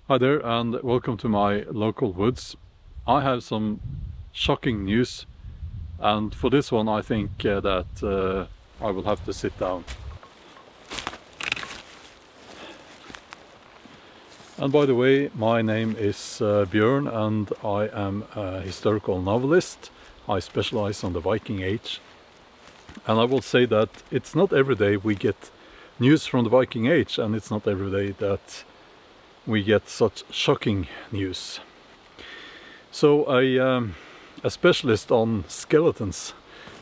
Hi there and welcome to my local woods. I have some shocking news, and for this one I think that I will have to sit down. And by the way, my name is Bjorn and I am a historical novelist. I specialize on the Viking Age. And I will say that it's not every day we get news from the Viking Age, and it's not every day that we get such shocking news. So a specialist on skeletons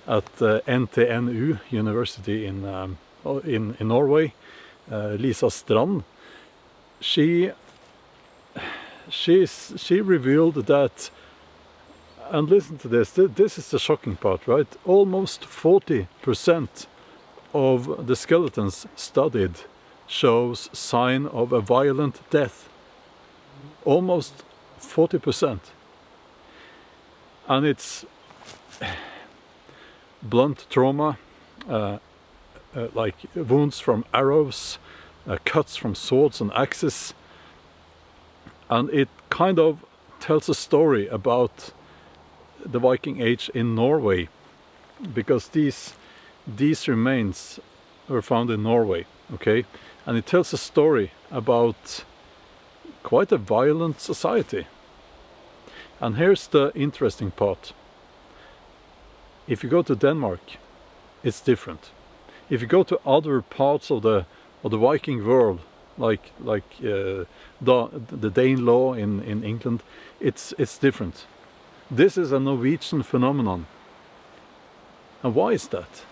at NTNU University in Norway, Lisa Strand, she revealed that, and listen to this, this is the shocking part, right? Almost 40% of the skeletons studied shows sign of a violent death. Almost 40%. And it's blunt trauma, like wounds from arrows, cuts from swords and axes. And it kind of tells a story about the Viking Age in Norway, because these remains were found in Norway, okay? And it tells a story about quite a violent society. And here's the interesting part. If you go to Denmark, it's different. If you go to other parts of the Viking world, like the Danelaw in England, it's different. This is a Norwegian phenomenon. And why is that?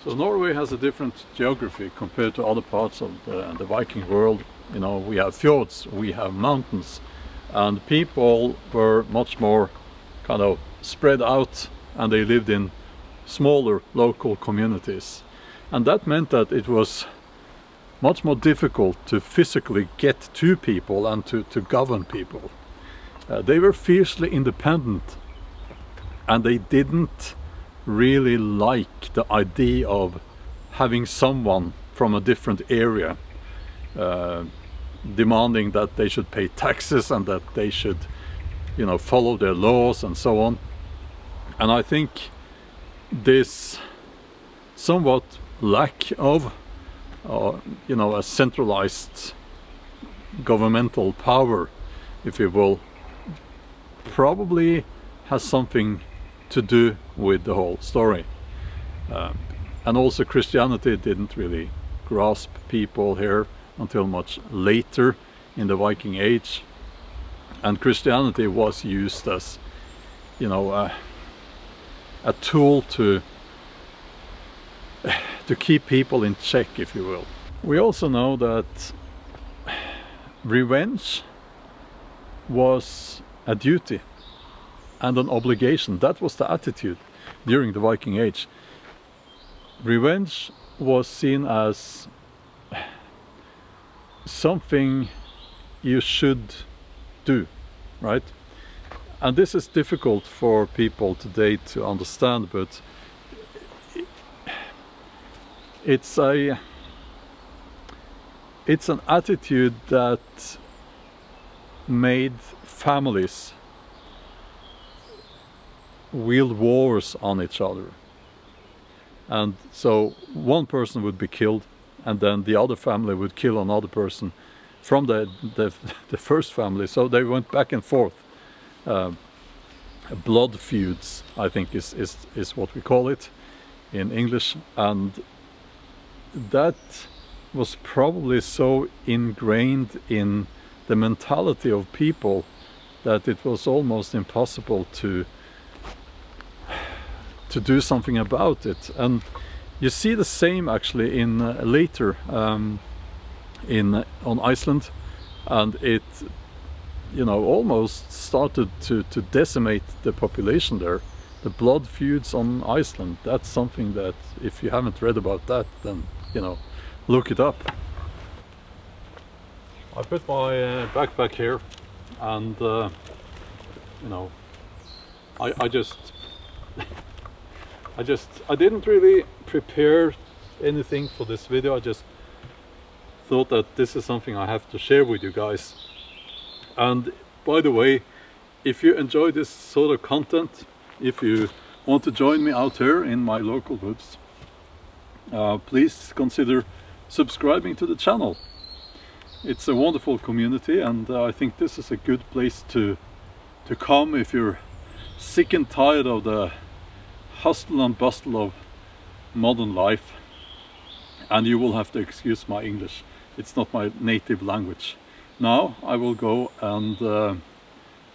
So Norway has a different geography compared to other parts of the Viking world. You know, we have fjords, we have mountains, and people were much more kind of spread out, and they lived in smaller local communities. And that meant that it was much more difficult to physically get to people and to govern people. They were fiercely independent, and they didn't really like the idea of having someone from a different area demanding that they should pay taxes and that they should, you know, follow their laws and so on. And I think this somewhat lack of you know, a centralized governmental power, if you will, probably has something to do with the whole story. And also Christianity didn't really grasp people here until much later in the Viking Age. And Christianity was used as, you know, a tool to keep people in check, if you will. We also know that revenge was a duty and an obligation. That was the attitude during the Viking Age. Revenge was seen as something you should do, right? And this is difficult for people today to understand, but it's an attitude that made families wield wars on each other. And so one person would be killed, and then the other family would kill another person from the first family. So they went back and forth. Blood feuds, I think, is what we call it in English. And that was probably so ingrained in the mentality of people that it was almost impossible to do something about it. And you see the same actually in later on Iceland, and it, you know, almost started to decimate the population there. The blood feuds on Iceland, that's something that, if you haven't read about that, then, you know, look it up. I put my backpack here, and you know, I didn't really prepare anything for this video. I just thought that this is something I have to share with you guys. And by the way, if you enjoy this sort of content, if you want to join me out here in my local woods, please consider subscribing to the channel. It's a wonderful community, and I think this is a good place to come if you're sick and tired of the hustle and bustle of modern life. And you will have to excuse my English, it's not my native language. Now I will go and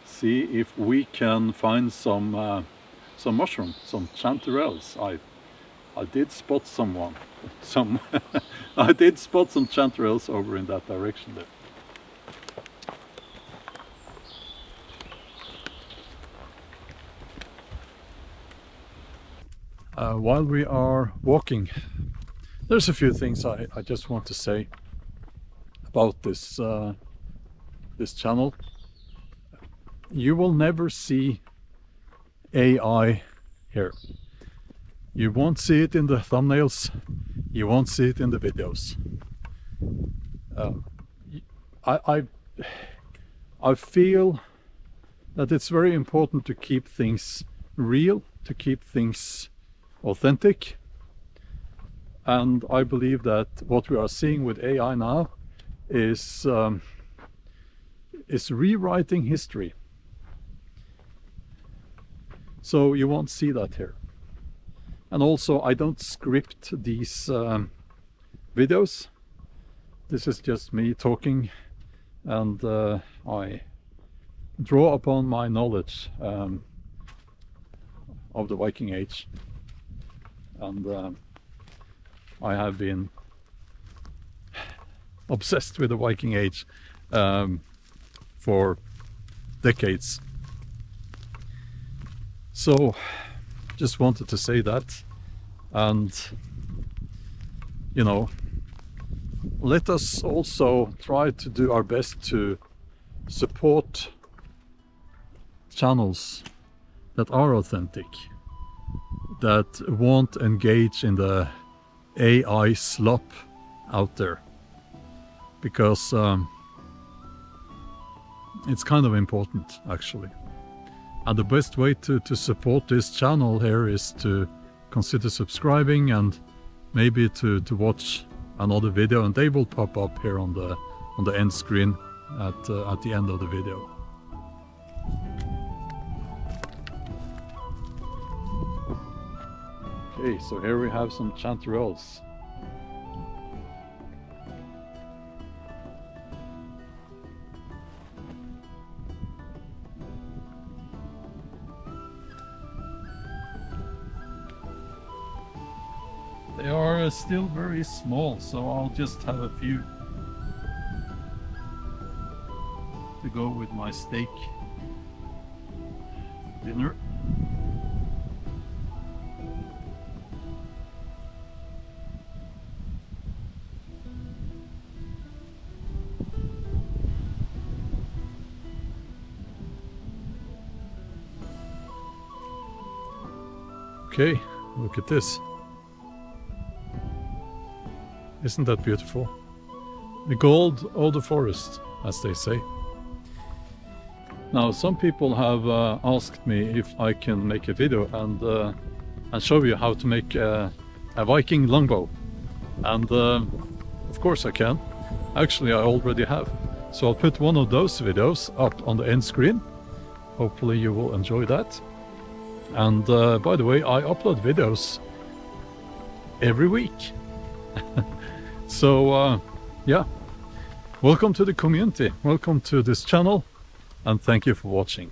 see if we can find some mushrooms, some chanterelles. I did spot someone, I did spot some chanterelles over in that direction there. While we are walking, there's a few things I just want to say about this this channel. You will never see AI here. You won't see it in the thumbnails, you won't see it in the videos. I feel that it's very important to keep things real, to keep things authentic. And I believe that what we are seeing with AI now is rewriting history. So you won't see that here. And also, I don't script these videos. This is just me talking, and I draw upon my knowledge of the Viking Age. And I have been obsessed with the Viking Age for decades. So just wanted to say that, and you know, let us also try to do our best to support channels that are authentic, that won't engage in the AI slop out there, because it's kind of important actually. And the best way to support this channel here is to consider subscribing, and maybe to watch another video, and they will pop up here on the end screen at the end of the video. Okay, so here we have some chanterelles. They are still very small, so I'll just have a few to go with my steak dinner. Okay, look at this. Isn't that beautiful? The gold of the forest, as they say. Now, some people have asked me if I can make a video and show you how to make a Viking longbow. And of course I can. Actually, I already have. So I'll put one of those videos up on the end screen. Hopefully you will enjoy that. And by the way, I upload videos every week. So yeah, welcome to the community, welcome to this channel, and thank you for watching.